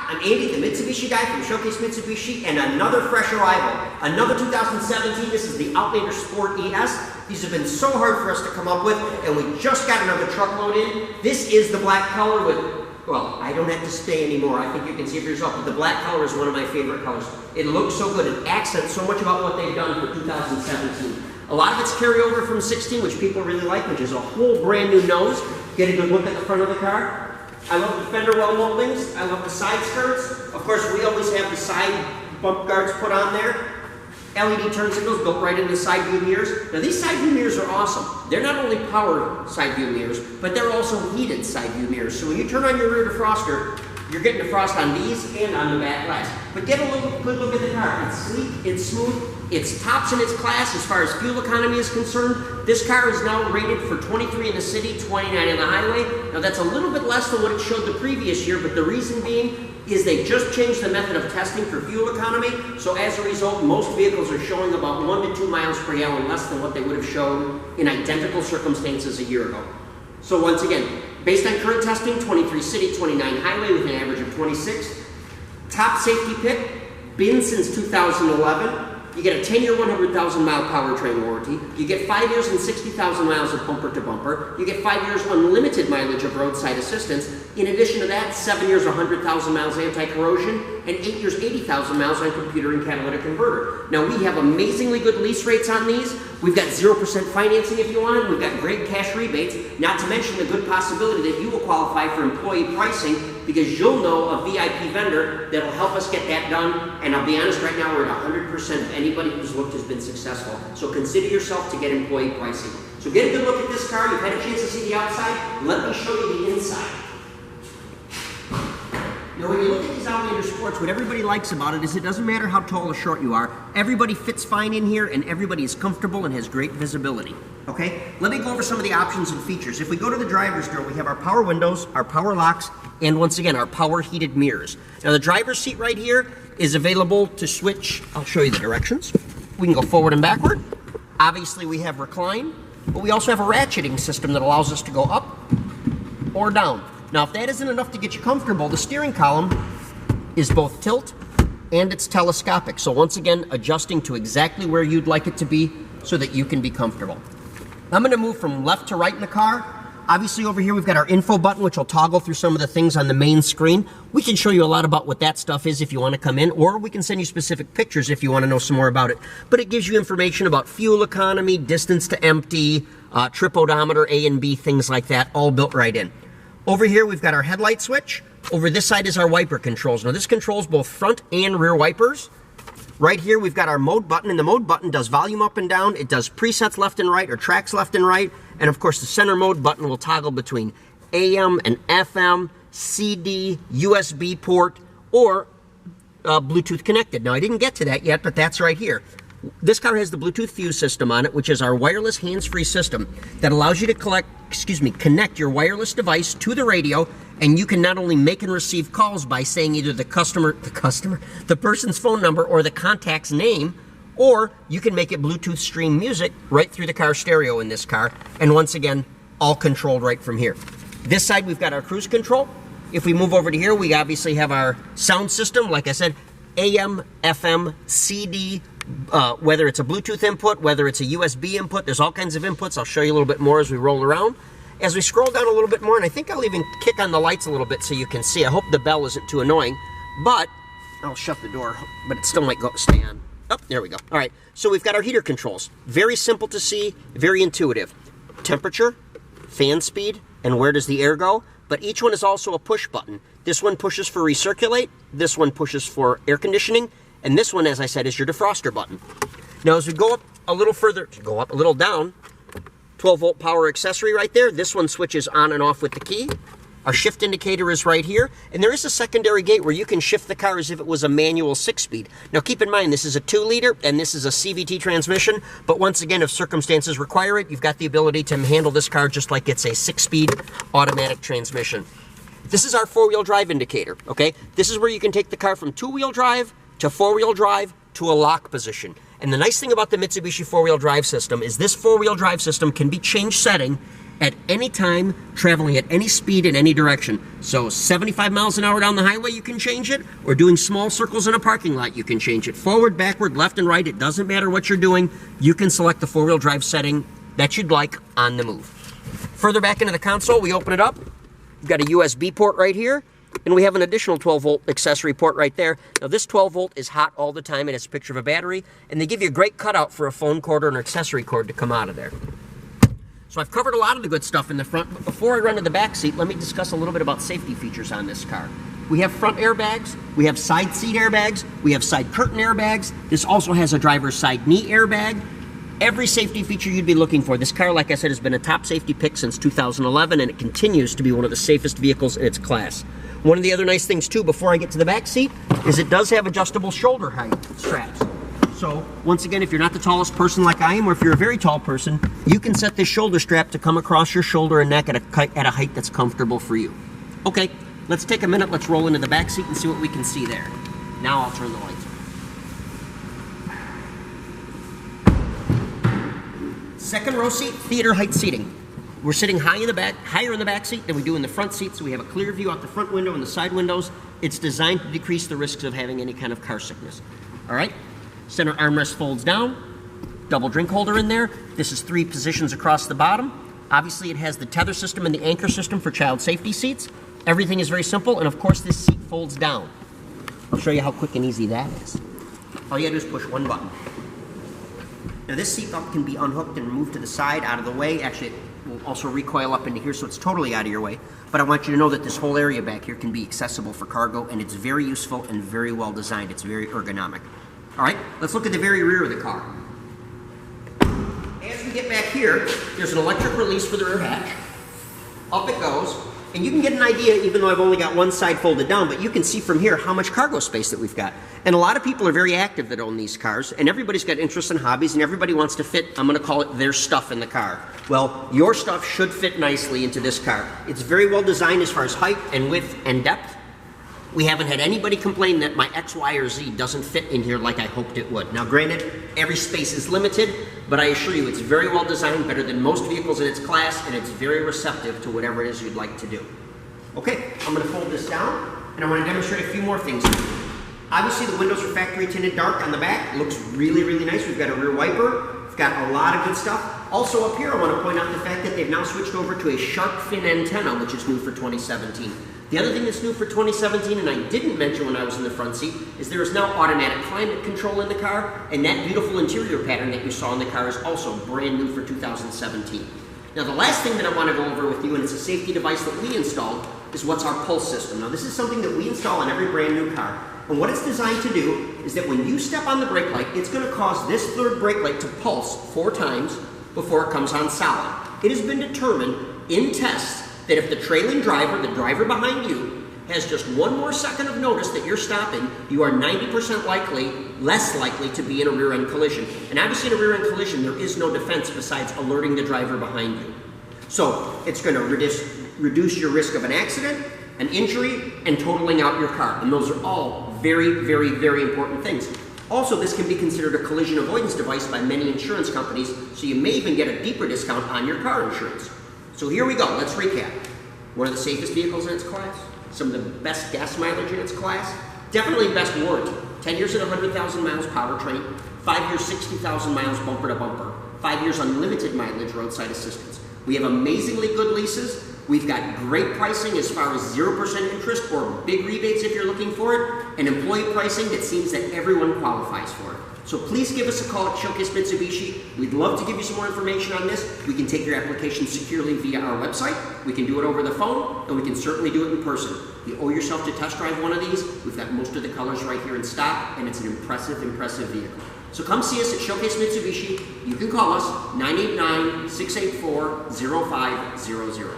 I'm Andy, the Mitsubishi guy from Showcase Mitsubishi, and another fresh arrival. Another 2017, this is the Outlander Sport ES. These have been so hard for us to come up with, and we just got another truckload in. This is the black color with, well, I don't have to stay anymore. I think you can see it for yourself, but the black color is one of my favorite colors. It looks so good. It accents so much about what they've done for 2017. A lot of it's carryover from 16, which people really like, which is a whole brand new nose. Get a good look at the front of the car. I love the fender well moldings. I love the side skirts. Of course, we always have the side bump guards put on there. LED turn signals built right into the side view mirrors. Now these side view mirrors are awesome. They're not only power side view mirrors, but they're also heated side view mirrors. So when you turn on your rear defroster, you're getting defrost on these and on the back glass. But get a good look at the car. It's sleek, it's smooth, it's tops in its class as far as fuel economy is concerned. This car is now rated for 23 in the city, 29 on the highway. Now that's a little bit less than what it showed the previous year, but the reason being is they just changed the method of testing for fuel economy. So as a result, most vehicles are showing about 1 to 2 miles per gallon less than what they would have shown in identical circumstances a year ago. So once again, based on current testing, 23 city, 29 highway with an average of 26. Top safety pick, been since 2011. You get a 10-year, 100,000-mile powertrain warranty. You get 5 years and 60,000 miles of bumper to bumper. You get 5 years unlimited mileage of roadside assistance. In addition to that, 7 years, 100,000 miles anti-corrosion, and 8 years, 80,000 miles on computer and catalytic converter. Now we have amazingly good lease rates on these. We've got 0% financing if you want it. We've got great cash rebates, not to mention the good possibility that you will qualify for employee pricing because you'll know a VIP vendor that'll help us get that done. And I'll be honest, right now we're at 100% of anybody who's looked has been successful. So consider yourself to get employee pricing. So get a good look at this car. You've had a chance to see the outside. Let me show you the inside. Now when you look at these Outlander Sports, what everybody likes about it is it doesn't matter how tall or short you are, everybody fits fine in here and everybody is comfortable and has great visibility. Okay? Let me go over some of the options and features. If we go to the driver's door, we have our power windows, our power locks, and once again, our power heated mirrors. Now the driver's seat right here is available to switch. I'll show you the directions. We can go forward and backward. Obviously we have recline, but we also have a ratcheting system that allows us to go up or down. Now, if that isn't enough to get you comfortable, the steering column is both tilt and it's telescopic. So once again, adjusting to exactly where you'd like it to be so that you can be comfortable. I'm going to move from left to right in the car. Obviously over here we've got our info button, which will toggle through some of the things on the main screen. We can show you a lot about what that stuff is if you want to come in, or we can send you specific pictures if you want to know some more about it. But it gives you information about fuel economy, distance to empty, trip odometer, A and B, things like that, all built right in. Over here, we've got our headlight switch. Over this side is our wiper controls. Now, this controls both front and rear wipers. Right here, we've got our mode button, and the mode button does volume up and down. It does presets left and right, or tracks left and right. And, of course, the center mode button will toggle between AM and FM, CD, USB port, or Bluetooth connected. Now, I didn't get to that yet, but that's right here. This car has the Bluetooth Fuse system on it, which is our wireless hands-free system that allows you to connect your wireless device to the radio, and you can not only make and receive calls by saying either the person's phone number or the contact's name, or you can make it Bluetooth stream music right through the car stereo in this car, and once again, all controlled right from here. This side, we've got our cruise control. If we move over to here, we obviously have our sound system, like I said, AM, FM, CD, whether it's a Bluetooth input, whether it's a USB input, there's all kinds of inputs. I'll show you a little bit more as we roll around. As we scroll down a little bit more, and I think I'll even kick on the lights a little bit so you can see. I hope the bell isn't too annoying, but I'll shut the door, but it still might stay on. Oh, there we go. All right, so we've got our heater controls. Very simple to see, very intuitive. Temperature, fan speed, and where does the air go? But each one is also a push button. This one pushes for recirculate, this one pushes for air conditioning, and this one, as I said, is your defroster button. Now, as we go up a little further, go up a little down, 12-volt power accessory right there. This one switches on and off with the key. Our shift indicator is right here, and there is a secondary gate where you can shift the car as if it was a manual 6-speed. Now, keep in mind, this is a 2-liter, and this is a CVT transmission, but once again, if circumstances require it, you've got the ability to handle this car just like it's a 6-speed automatic transmission. This is our 4-wheel drive indicator, okay? This is where you can take the car from 2-wheel drive to 4-wheel drive to a lock position. And the nice thing about the Mitsubishi 4-wheel drive system is this 4-wheel drive system can be changed setting at any time, traveling at any speed in any direction. So 75 miles an hour down the highway, you can change it, or doing small circles in a parking lot, you can change it. Forward, backward, left and right, it doesn't matter what you're doing. You can select the four-wheel drive setting that you'd like on the move. Further back into the console, we open it up. We've got a USB port right here, and we have an additional 12-volt accessory port right there. Now, this 12-volt is hot all the time, and it's a picture of a battery, and they give you a great cutout for a phone cord or an accessory cord to come out of there. So I've covered a lot of the good stuff in the front, but before I run to the back seat, let me discuss a little bit about safety features on this car. We have front airbags, we have side seat airbags, we have side curtain airbags. This also has a driver's side knee airbag. Every safety feature you'd be looking for. This car, like I said, has been a top safety pick since 2011, and it continues to be one of the safest vehicles in its class. One of the other nice things, too, before I get to the back seat, is it does have adjustable shoulder height straps. So, once again, if you're not the tallest person like I am, or if you're a very tall person, you can set this shoulder strap to come across your shoulder and neck at a height that's comfortable for you. Okay, let's take a minute, let's roll into the back seat and see what we can see there. Now I'll turn the lights on. Second row seat, theater height seating. We're sitting higher in the back seat than we do in the front seat, so we have a clear view out the front window and the side windows. It's designed to decrease the risks of having any kind of car sickness. All right? Center armrest folds down, double drink holder in there. This is 3 positions across the bottom. Obviously, it has the tether system and the anchor system for child safety seats. Everything is very simple, and of course, this seat folds down. I'll show you how quick and easy that is. All you gotta do is push one button. Now, this seat belt can be unhooked and removed to the side, out of the way. Actually, it will also recoil up into here, so it's totally out of your way. But I want you to know that this whole area back here can be accessible for cargo, and it's very useful and very well designed. It's very ergonomic. All right, let's look at the very rear of the car. As we get back here, there's an electric release for the rear hatch. Up it goes, and you can get an idea, even though I've only got one side folded down, but you can see from here how much cargo space that we've got. And a lot of people are very active that own these cars, and everybody's got interests and hobbies, and everybody wants to fit, I'm gonna call it, their stuff in the car. Well, your stuff should fit nicely into this car. It's very well designed as far as height and width and depth. We haven't had anybody complain that my X, Y, or Z doesn't fit in here like I hoped it would. Now, granted, every space is limited, but I assure you it's very well designed, better than most vehicles in its class, and it's very receptive to whatever it is you'd like to do. Okay, I'm gonna fold this down, and I wanna demonstrate a few more things. Obviously, the windows are factory tinted dark on the back. It looks really, really nice. We've got a rear wiper. We've got a lot of good stuff. Also up here, I wanna point out the fact that they've now switched over to a shark fin antenna, which is new for 2017. The other thing that's new for 2017, and I didn't mention when I was in the front seat, is there is now automatic climate control in the car, and that beautiful interior pattern that you saw in the car is also brand new for 2017. Now, the last thing that I want to go over with you, and it's a safety device that we installed, is what's our pulse system. Now, this is something that we install on every brand new car, and what it's designed to do is that when you step on the brake light, it's going to cause this third brake light to pulse 4 times before it comes on solid. It has been determined in tests that if the trailing driver, the driver behind you, has just 1 more second of notice that you're stopping, you are 90% less likely to be in a rear-end collision. And obviously in a rear-end collision, there is no defense besides alerting the driver behind you. So it's going to reduce your risk of an accident, an injury, and totaling out your car. And those are all very, very, very important things. Also, this can be considered a collision avoidance device by many insurance companies, so you may even get a deeper discount on your car insurance. So here we go, let's recap. One of the safest vehicles in its class, some of the best gas mileage in its class, definitely best warranty. 10 years at 100,000 miles powertrain, 5 years, 60,000 miles bumper to bumper, 5 years unlimited mileage roadside assistance. We have amazingly good leases. We've got great pricing as far as 0% interest or big rebates if you're looking for it, and employee pricing that seems that everyone qualifies for it. So please give us a call at Showcase Mitsubishi. We'd love to give you some more information on this. We can take your application securely via our website. We can do it over the phone, and we can certainly do it in person. You owe yourself to test drive one of these. We've got most of the colors right here in stock, and it's an impressive, impressive vehicle. So come see us at Showcase Mitsubishi. You can call us 989-684-0500.